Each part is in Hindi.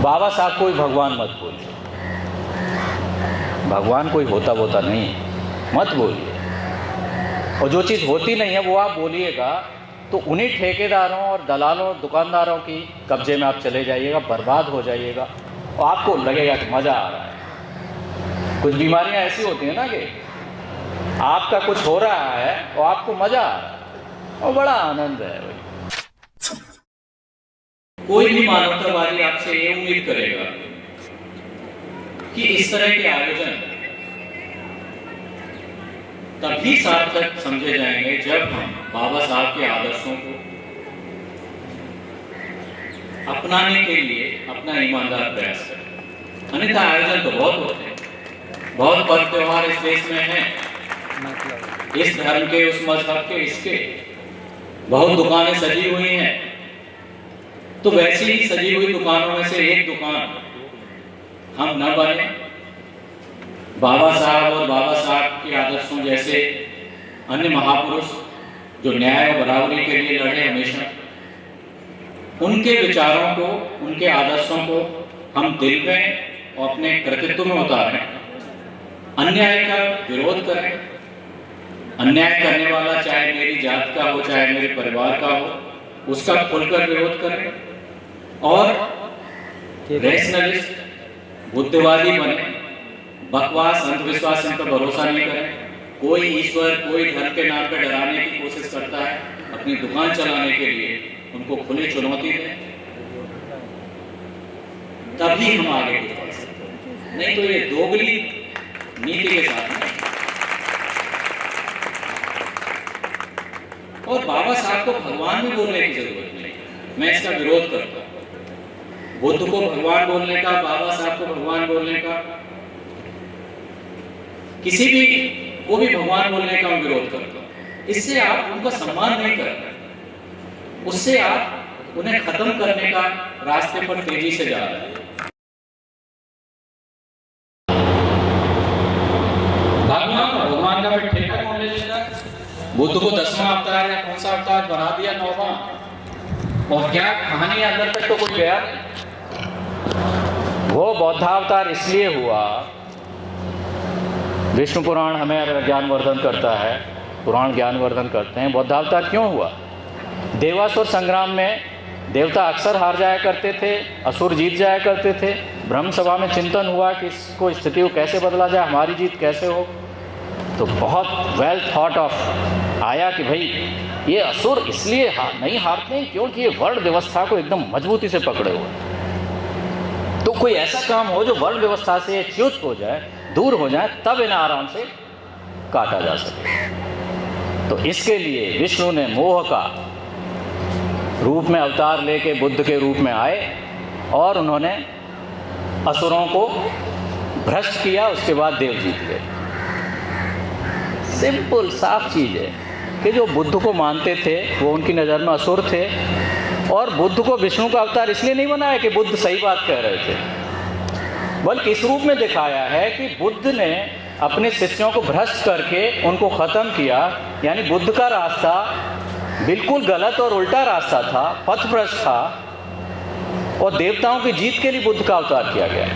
बाबा साहब कोई भगवान मत बोलिए, भगवान कोई होता वोता नहीं, मत बोलिए। और जो चीज़ होती नहीं है वो आप बोलिएगा तो उन्हीं ठेकेदारों और दलालों दुकानदारों की कब्जे में आप चले जाइएगा, बर्बाद हो जाइएगा और आपको लगेगा कि मज़ा आ रहा है। कुछ बीमारियां ऐसी होती हैं ना कि आपका कुछ हो रहा है और आपको मज़ा आ रहा है और बड़ा आनंद है। भाई कोई भी मानवतावादी आपसे ये उम्मीद करेगा कि इस तरह के आयोजन तभी सार्थक समझे जाएंगे जब हम बाबा साहब के आदर्शों को अपनाने के लिए अपना ईमानदार प्रयास करें। अन्यथा आयोजन तो बहुत होते हैं, बहुत पर्व त्योहार इस देश में हैं, इस धर्म के उस मजहब के इसके, बहुत दुकानें सजी हुई हैं। तो वैसी ही सजी हुई दुकानों में से एक दुकान हम न बने। बाबा साहब और बाबा साहब के आदर्शों जैसे अन्य महापुरुष जो न्याय और बराबरी के लिए लड़े हमेशा, उनके विचारों को, उनके आदर्शों को हम दिल में और अपने कृतित्व में उतारें, अन्याय का विरोध करें। अन्याय करने वाला चाहे मेरी जात का हो, चाहे मेरे परिवार का हो, उसका खुलकर विरोध करें और रैशनलिस्ट, बुद्धिवादी बने, बकवास अंधविश्वास इन पर भरोसा नहीं करें। कोई ईश्वर, कोई धर्म के नाम पर डराने की कोशिश करता है अपनी दुकान चलाने के लिए, उनको खुली चुनौती दें, तभी हम आगे बढ़ सकते हैं। नहीं तो ये दोगली नीति के साथ नहीं। और बाबा साहब को भगवान भी बोलने की जरूरत नहीं, मैं इसका विरोध करता हूं। बुद्ध को भगवान बोलने का, बाबा साहब को भगवान बोलने का, किसी भी को भी भगवान बोलने का मैं विरोध करता हूं। इससे आप उनका सम्मान नहीं कर रहे, उससे आप उन्हें खत्म करने का रास्ते पर तेजी से जा रहे हैं। भगवान का फिर ठेका कौन ले लेगा? बुद्ध को 10वां अवतार या कौन सा अवतार बना दिया, 9वां, और क्या कहानी अंदर तक तो कुछ गया नहीं। वो बौद्धावतार इसलिए हुआ, विष्णु पुराण हमें ज्ञानवर्धन करता है, पुराण ज्ञानवर्धन करते हैं। बौद्धावतार क्यों हुआ? देवासुर संग्राम में देवता अक्सर हार जाया करते थे, असुर जीत जाया करते थे। ब्रह्म सभा में चिंतन हुआ कि इसको स्थिति को कैसे बदला जाए, हमारी जीत कैसे हो। तो बहुत वेल थॉट ऑफ आया कि भाई ये असुर इसलिए नहीं हारते हैं क्योंकि ये वर्ण व्यवस्था को एकदम मजबूती से पकड़े हुए। तो कोई ऐसा काम हो जो वर्ण व्यवस्था से च्युत हो जाए, दूर हो जाए, तब इन्हें आराम से काटा जा सके। तो इसके लिए विष्णु ने मोह का रूप में अवतार लेके बुद्ध के रूप में आए और उन्होंने असुरों को भ्रष्ट किया, उसके बाद देव जीत गए। सिंपल साफ चीज़ है कि जो बुद्ध को मानते थे वो उनकी नज़र में असुर थे, और बुद्ध को विष्णु का अवतार इसलिए नहीं बनाया कि बुद्ध सही बात कह रहे थे, बल्कि इस रूप में दिखाया है कि बुद्ध ने अपने शिष्यों को भ्रष्ट करके उनको ख़त्म किया। यानी बुद्ध का रास्ता बिल्कुल गलत और उल्टा रास्ता था, पथभ्रष्ट था, और देवताओं की जीत के लिए बुद्ध का अवतार किया गया।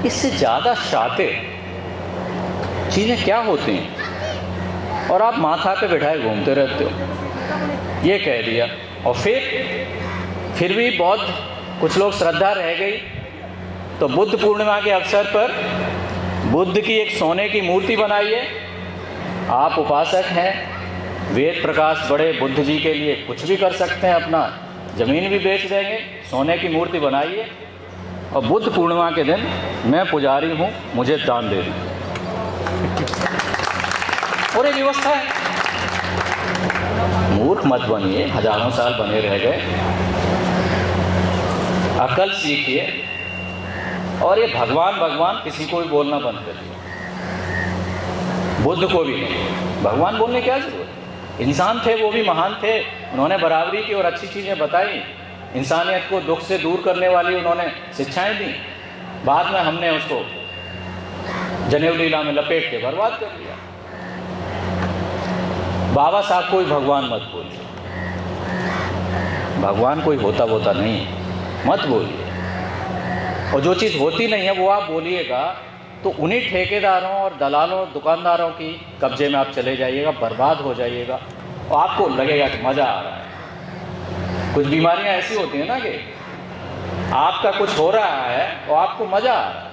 इससे ज़्यादा शातिर चीज़ें क्या होती हैं? और आप माथा पे बिठाए घूमते रहते हो। ये कह दिया, और फिर भी बौद्ध कुछ लोग श्रद्धा रह गई, तो बुद्ध पूर्णिमा के अवसर पर बुद्ध की एक सोने की मूर्ति बनाइए। आप उपासक हैं, वेद प्रकाश बड़े बुद्ध जी के लिए कुछ भी कर सकते हैं, अपना ज़मीन भी बेच देंगे, सोने की मूर्ति बनाइए, और बुद्ध पूर्णिमा के दिन मैं पुजारी हूँ, मुझे दान दे दीजिए। और ये व्यवस्था है। मूर्ख मत बनिए, हजारों साल बने रह गए, अकल सीखिए, और ये भगवान किसी को भी बोलना बंद करिए। बुद्ध को भी भगवान बोलने क्या जरूरत? इंसान थे, वो भी महान थे, उन्होंने बराबरी की और अच्छी चीज़ें बताई, इंसानियत को दुख से दूर करने वाली उन्होंने शिक्षाएं दी। बाद में हमने उसको जनेऊ लीला में लपेट के बर्बाद कर दिया। बाबा साहब कोई भगवान मत बोलिए, भगवान कोई होता वोता नहीं, मत बोलिए। और जो चीज़ होती नहीं है वो आप बोलिएगा तो उन्हीं ठेकेदारों और दलालों दुकानदारों की कब्जे में आप चले जाइएगा, बर्बाद हो जाइएगा और आपको लगेगा कि मज़ा आ रहा है। कुछ बीमारियां ऐसी होती हैं ना कि आपका कुछ हो रहा है और आपको मज़ा आ रहा है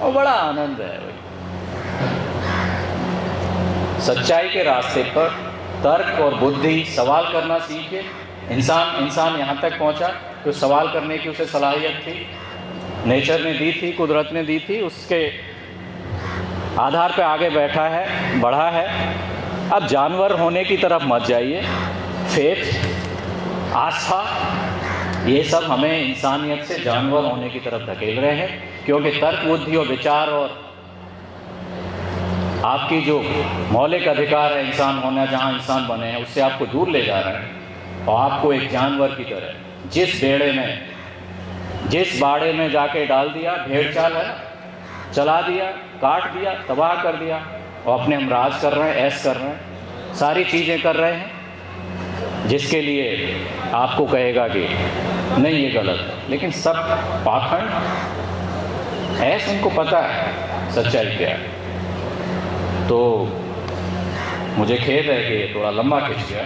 और बड़ा आनंद है। भाई सच्चाई के रास्ते पर तर्क और बुद्धि, सवाल करना सीखे। इंसान यहाँ तक पहुँचा तो सवाल करने की उसे सलाहियत थी, नेचर ने दी थी, कुदरत ने दी थी, उसके आधार पे आगे बैठा है, बढ़ा है। अब जानवर होने की तरफ मत जाइए। फेथ, आस्था, ये सब हमें इंसानियत से जानवर होने की तरफ धकेल रहे हैं, क्योंकि तर्क बुद्धि और विचार और आपकी जो मौलिक अधिकार है इंसान होना, जहाँ इंसान बने हैं, उससे आपको दूर ले जा रहे हैं और आपको एक जानवर की तरह जिस बाड़े में जाके डाल दिया, भेड़ चाल है, चला दिया, काट दिया, तबाह कर दिया और अपने हम राज कर रहे हैं, ऐश कर रहे हैं, सारी चीज़ें कर रहे हैं, जिसके लिए आपको कहेगा कि नहीं ये गलत है। लेकिन सब पाखंड, ऐश उनको पता है सच्चाई क्या है। तो मुझे खेद है कि थोड़ा लंबा खिंच गया।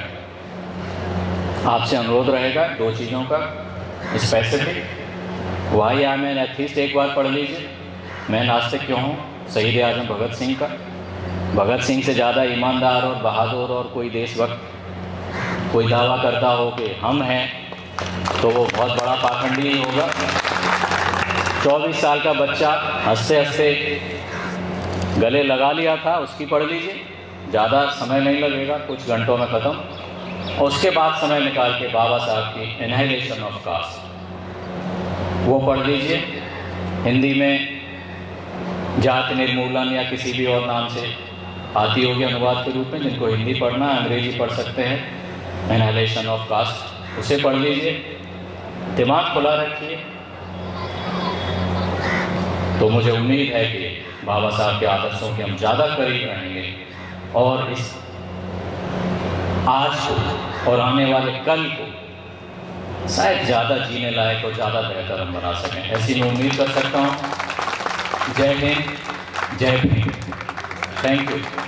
आपसे अनुरोध रहेगा 2 चीज़ों का specific. Why I am an atheist एक बार पढ़ लीजिए, मैं नास्तिक क्यों हूँ, शहीद आजम भगत सिंह का। भगत सिंह से ज़्यादा ईमानदार और बहादुर और कोई देशभक्त कोई दावा करता हो कि हम हैं, तो वो बहुत बड़ा पाखंडी ही होगा। 24 साल का बच्चा हंसते हंसते गले लगा लिया था, उसकी पढ़ लीजिए, ज़्यादा समय नहीं लगेगा, कुछ घंटों में ख़त्म। और उसके बाद समय निकाल के बाबा साहब की एनहाइलेशन ऑफ कास्ट वो पढ़ लीजिए। हिंदी में जाति निर्मूलन या किसी भी और नाम से आती होगी अनुवाद के रूप में, जिनको हिंदी पढ़ना, अंग्रेजी पढ़ सकते हैं, एनहाइलेशन ऑफ कास्ट, उसे पढ़ लीजिए, दिमाग खुला रखिए। तो मुझे उम्मीद है कि बाबा साहब के आदर्शों के हम ज़्यादा करीब रहेंगे और इस आज को और आने वाले कल को शायद ज़्यादा जीने लायक और ज़्यादा बेहतर हम बना सकें, ऐसी मैं उम्मीद कर सकता हूँ। जय हिंद, जय भीम। Thank you.